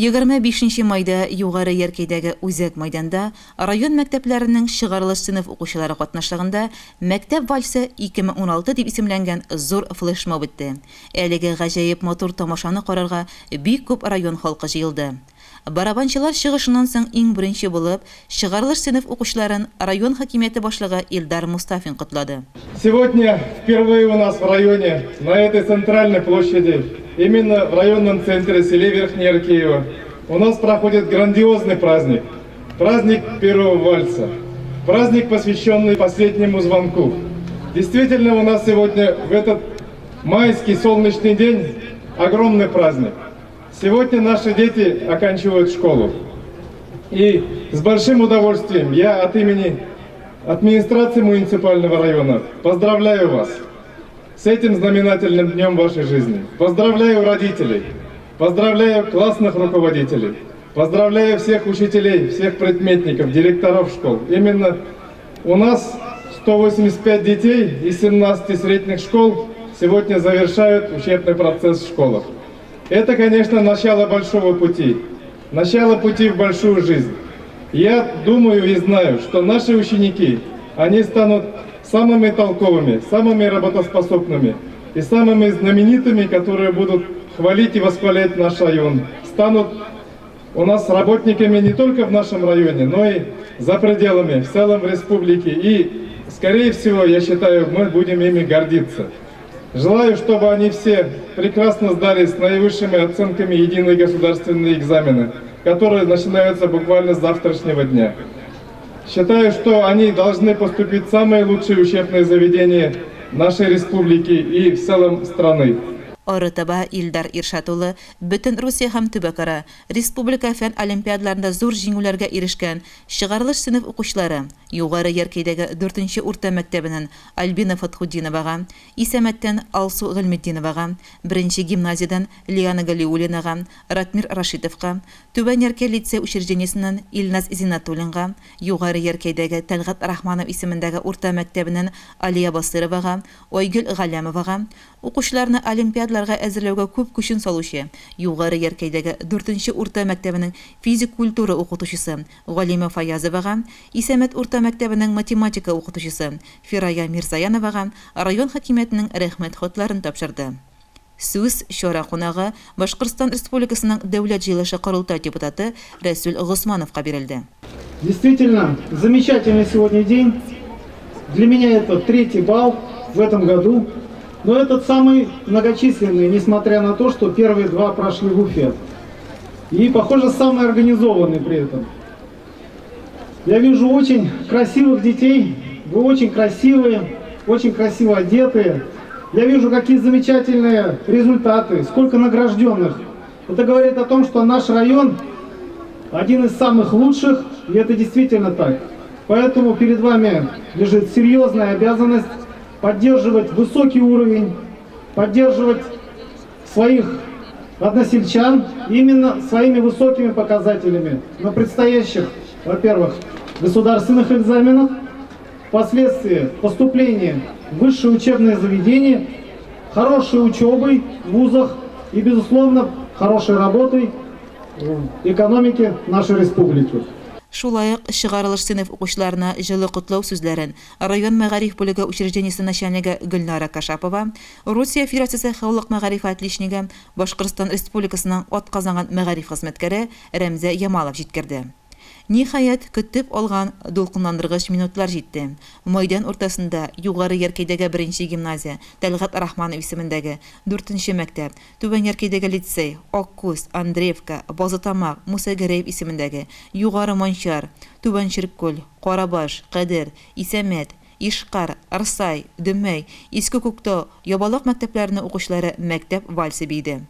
25 майда югары яркәйдәге үзәк мәйданда район мәктәпләренең чыгарылыш сыйныф укучылары катнашлыгында мәктәп вальсы 2016 дип исемләнгән зур флешмоб үтте. Әлеге гаҗәеп матур тамашаны карарга бик күп район халкы җыелды. Барабанчылар чыгышыннан соң иң беренче булып чыгарылыш сыйныф укучыларын район хакимияте башлыгы Илдар Мустафин котлады. Сегодня впервые у нас в районе, на этой центральной площади, именно в районном центре селе Верхнее Аркеево, у нас проходит грандиозный праздник. Праздник первого вальса. Праздник, посвященный последнему звонку. Действительно, у нас сегодня в этот майский солнечный день огромный праздник. Сегодня наши дети оканчивают школу. И с большим удовольствием я от имени администрации муниципального района поздравляю вас с этим знаменательным днем вашей жизни. Поздравляю родителей, поздравляю классных руководителей, поздравляю всех учителей, всех предметников, директоров школ. Именно у нас 185 детей из 17 средних школ сегодня завершают учебный процесс в школах. Это, конечно, начало большого пути, начало пути в большую жизнь. Я думаю и знаю, что наши ученики, они станут самыми толковыми, самыми работоспособными и самыми знаменитыми, которые будут хвалить и восхвалять наш район. Станут у нас работниками не только в нашем районе, но и за пределами, в целом республике. И, скорее всего, я считаю, мы будем ими гордиться. Желаю, чтобы они все прекрасно сдали с наивысшими оценками единые государственные экзамены, которые начинаются буквально с завтрашнего дня. Считаю, что они должны поступить в самые лучшие учебные заведения нашей республики и в целом страны. Арытаба Илдар Иршатулы бөтен Русия һәм төбәкара республика фән олимпиадаларында зур җиңүләргә ирешкән чыгарылыш сыйныф укучылары югары яркәйдәге 4-нче урта мәктәбенең Альбина Фатхуддиновага, Исәмәттән Алсу Гыйлметдиновага, 1-нче гимназиядан Лиана Галиуллинага, Ратмир Рашитовка, Түбән Яркәй лицей учреждениесеннән Илназ Зинатуллинга, югары яркәйдәге Тәлгат Рахманов исемендәге урта мәктәбенең Алия Басыровага, Ойгөл Галямовага, укучыларны олимпиадаларга әзерләүгә күп көчен салучы, югары яркәйдәге 4-нче урта мәктәбенең физик культура укытучысы Галима Фаязовага, Исәмәт урта мәктәбенең математика укытучысы Фирая Мирзаяновага район хакимиятенең рәхмәт хатларын тапшырды. Сүз чара кунагы Башкортстан Республикасының дәүләт җыелышы корылтай депутаты Рәсүл Госмановка бирелде. Действительно, замечательный сегодня день. Для меня это 3-й балл в этом году. Но этот самый многочисленный, несмотря на то, что первые 2 прошли в Уфе. И, похоже, самый организованный при этом. Я вижу очень красивых детей, вы очень красивые, очень красиво одетые. Я вижу, какие замечательные результаты, сколько награжденных. Это говорит о том, что наш район один из самых лучших, и это действительно так. Поэтому перед вами лежит серьезная обязанность поддерживать высокий уровень, поддерживать своих односельчан именно своими высокими показателями на предстоящих, во-первых, государственных экзаменах, впоследствии поступление в высшее учебное заведение, хорошей учебой в вузах и, безусловно, хорошей работой в экономике нашей республики. Шулай ук чыгарылыш сыйныф укучыларына җылы котлау сүзләрен район мәгариф бүлеге учреждениесе начальнигы Гөлнара Кашапова, Русия Федерациясе хәллык мәгариф отличнигы Башкортстан Республикасының атказанган мәгариф хезмәткәре Рәмзә Ямалов җиткерде. Ниһаять, көтеп алган дулкынландыргыч минутлар җитте. Мәйдан уртасында югары яркәйдәге 1-нче гимназия, Тәлгат Рахманов исемендәге 4-нче мәктәп, Түбән яркәйдәге лицей, Аккүз, Андреевка, Базытамак, Муса Гәрәев исемендәге югары Манчар, Түбән Черкөл, Карабаш, Кадер, Исәмәт, Ишкар, Арсай, Дөмәй, Иске Күктау, Ябалак мәктәпләренең укучылары мәктәп вальсы бийде.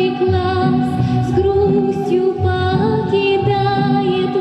С грустью покидает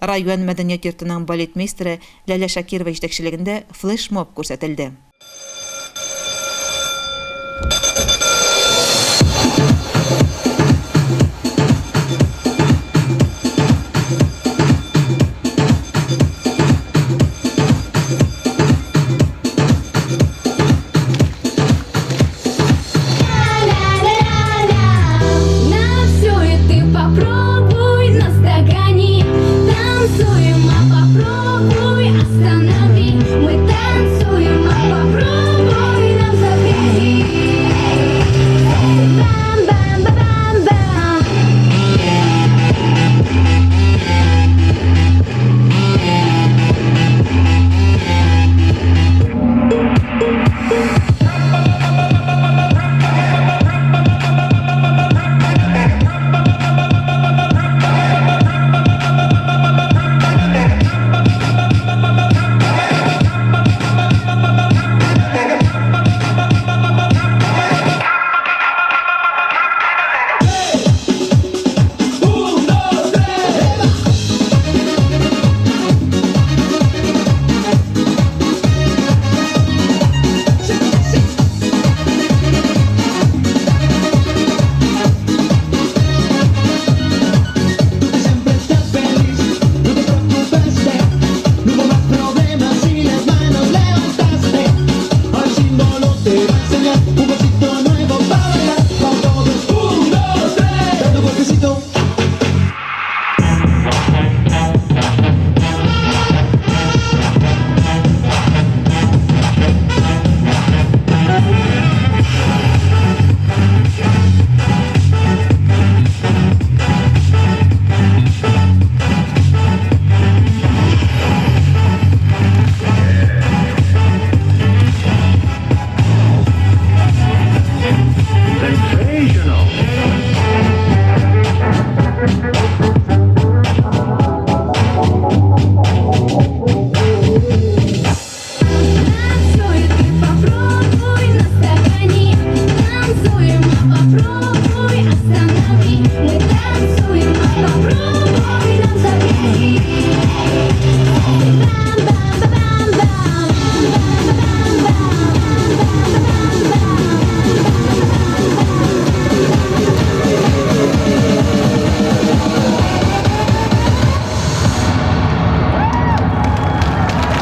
Район мәдәният йортының балетмейстеры Ләлә Шакирова җитәкчелегендә флешмоб күрсәтелде.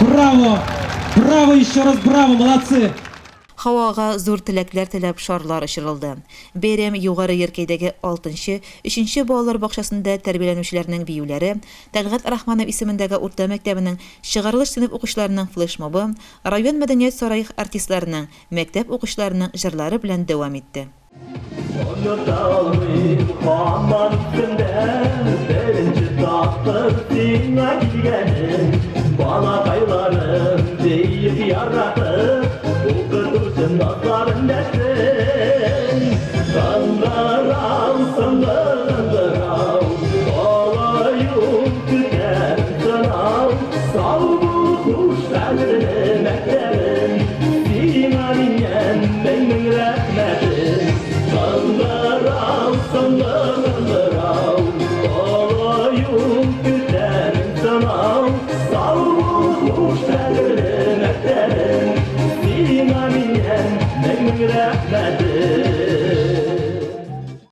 Браво! Браво, еще раз браво, молодцы! Һавага зур теләкләр теләп шарлар очырылды. Бәйрәм югары йөркәйдәге 6-нчы, 3-нче балалар бакчасында тәрбияләнүчеләрнең биюләре, Тәлгать Рахманов исемендәге урта мәктәбенең чыгарылыш сыйныф укучыларының флешмобы, район мәдәният сарае артистларының, мәктәп укучыларының җырлары белән дәвам итте. Balakaylarım deyip yaratıp, okudursun nazarın dersi.